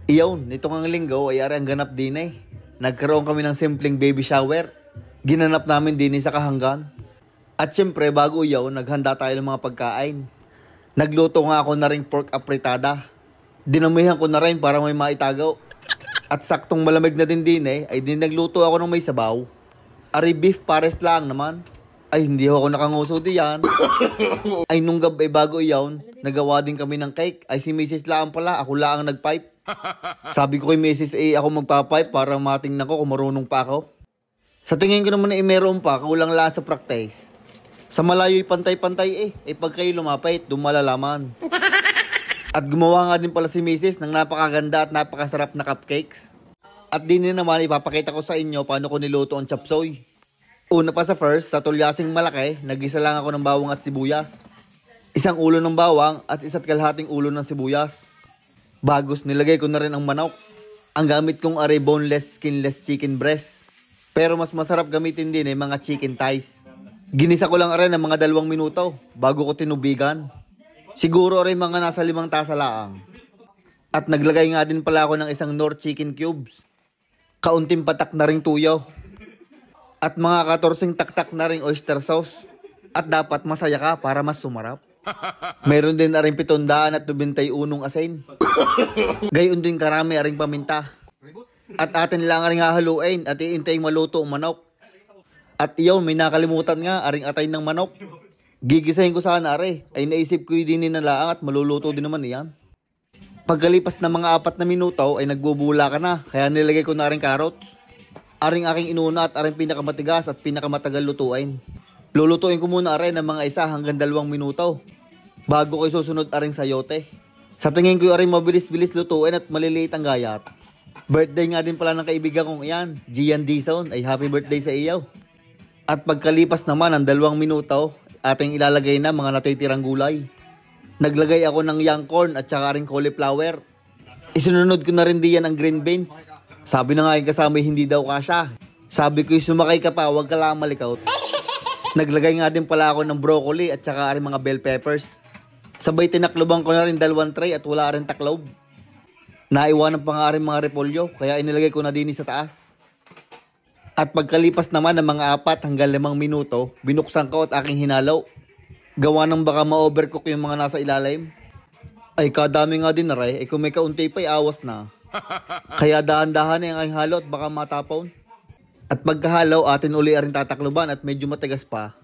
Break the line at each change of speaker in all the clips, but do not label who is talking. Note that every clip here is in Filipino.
Iyon, nito ngang linggo ay ari ang ganap din eh. Nagkaroon kami ng simpleng baby shower. Ginanap namin din sa kahanggan. At syempre bago iyon, naghanda tayo ng mga pagkain. Nagluto nga ako na ring pork apritada. Dinamihan ko na rin para may maitagaw. At saktong malamig na din eh, ay nagluto ako ng may sabaw. Ari beef pares lang naman. Ay hindi ako nakanguso diyan. Ay nung gabi bago iyon, nagawa din kami ng cake. Ay si Mrs. lang pala, ako lang ang nagpipe. Sabi ko kay Mrs. A, ako magpapipe para matingnan ko kung marunong pa ako. Sa tingin ko naman ay meron pa, kulang lang sa practice. Sa malayo'y pantay-pantay eh pag kayo lumapit, dumalalaman. At gumawa nga din pala si Mrs. ng napakaganda at napakasarap na cupcakes. At din naman ipapakita ko sa inyo paano ko niluto ang chop suey. Una pa sa first, sa tulyasing malaki, nagisa lang ako ng bawang at sibuyas. Isang ulo ng bawang at isa't kalahating ulo ng sibuyas. Bagos nilagay ko na rin ang manok. Ang gamit kong are boneless, skinless chicken breast. Pero mas masarap gamitin din mga chicken thighs. Ginisa ko lang rin ng mga 2 minuto bago ko tinubigan. Siguro rin mga nasa 5 tasa laang. At naglagay nga din pala ako ng isang Knorr chicken cubes. Kaunting patak na ring tuyo. At mga 14 taktak na ring oyster sauce. At dapat masaya ka para mas sumarap. Meron din na rin 791 asin. Gayon din karami aring paminta. At atin lang ring hahaluin at iintay maluto ang manok. At iyon, may nakalimutan nga aring atay ng manok. Gigisahin ko sana ay naisip ko din nalaang at maluluto din naman iyan. Pagkalipas ng mga 4 na minuto ay nagbubula ka na, kaya nilagay ko na ring carrots. Aring aking inuna at aring pinakamatigas at pinakamatagal lutuin. Lulutuin ko muna aring ng mga 1 hanggang 2 minuto bago ko susunod aring sayote. Sa tingin ko aring mabilis-bilis lutuin at maliliit ang gayat. Birthday nga din pala ng kaibigan kong iyan, Gian Dizon, ay happy birthday sa iyo. At pagkalipas naman ng 2 minuto, ating ilalagay na mga natitirang gulay. Naglagay ako ng young corn at saka ring cauliflower. Isunod ko na rin diyan ang green beans. Sabi na nga yung kasama hindi daw kasya. Sabi ko sumakay ka pa, huwag ka lang malikot. Naglagay nga din pala ako ng broccoli at saka rin mga bell peppers. Sabay tinakloban ko na rin 2 tray at wala rin taklob. Naiwanan pa nga rin mga repolyo kaya inilagay ko na din sa taas. At pagkalipas naman ng mga 4 hanggang 5 minuto, binuksan ko at aking hinalaw. Gawa ng baka ma-overcook yung mga nasa ilalim. Ay kadami nga din na rin, kung may kaunti pa awas na. Kaya dahan-dahan na yung aking halo at baka matapon. At pagkahalaw, atin uli rin tatakloban at medyo matigas pa.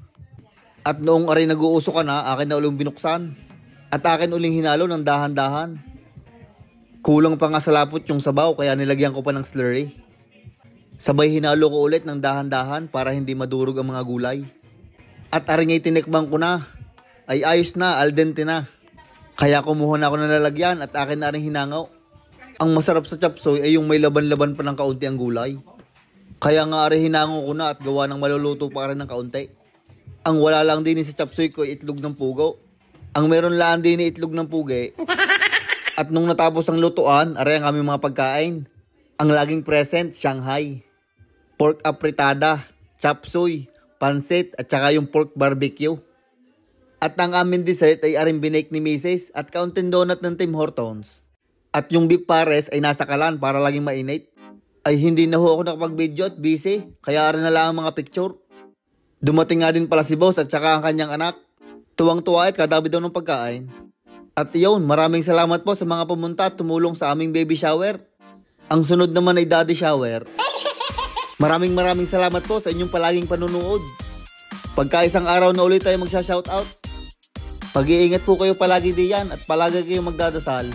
At noong arin nag-uuso ka na, akin na uling binuksan. At akin uling hinalo ng dahan-dahan. Kulang pa nga sa lapot yung sabaw kaya nilagyan ko pa ng slurry. Sabay hinalo ko ulit ng dahan-dahan para hindi madurog ang mga gulay. At aring ay tinikbang ko na. Ay ayos na, al dente na. Kaya kumuha na ako ng lalagyan at akin na rin hinangaw. Ang masarap sa chop suey ay yung may laban-laban pa ng kaunti ang gulay. Kaya nga rin hinango ko na at gawa ng maluluto pa rin ng kaunti. Ang wala lang din sa chop suey ko ay itlog ng pugo. Ang meron lang din itlog ng puge. At nung natapos ang lutuan, aray ang aming mga pagkain. Ang laging present, Shanghai. Pork apritada, chop suey, pansit at saka yung pork barbecue. At ang aming dessert ay aring binake ni Mrs. at kaunting donut ng Tim Hortons. At yung beef pares ay nasa kalan para laging mainit. Ay hindi na ho ako nakapag-video at busy, kaya rin na lang ang mga picture. Dumating nga din pala si boss at saka ang kanyang anak. Tuwang-tuwa at kadabi daw ng pagkain. At iyon, maraming salamat po sa mga pumunta at tumulong sa aming baby shower. Ang sunod naman ay daddy shower. Maraming salamat po sa inyong palaging panunood. Pagka isang araw na ulit tayo magsha-shoutout. Pag-iingat po kayo palagi diyan at palagi kayong magdadasal.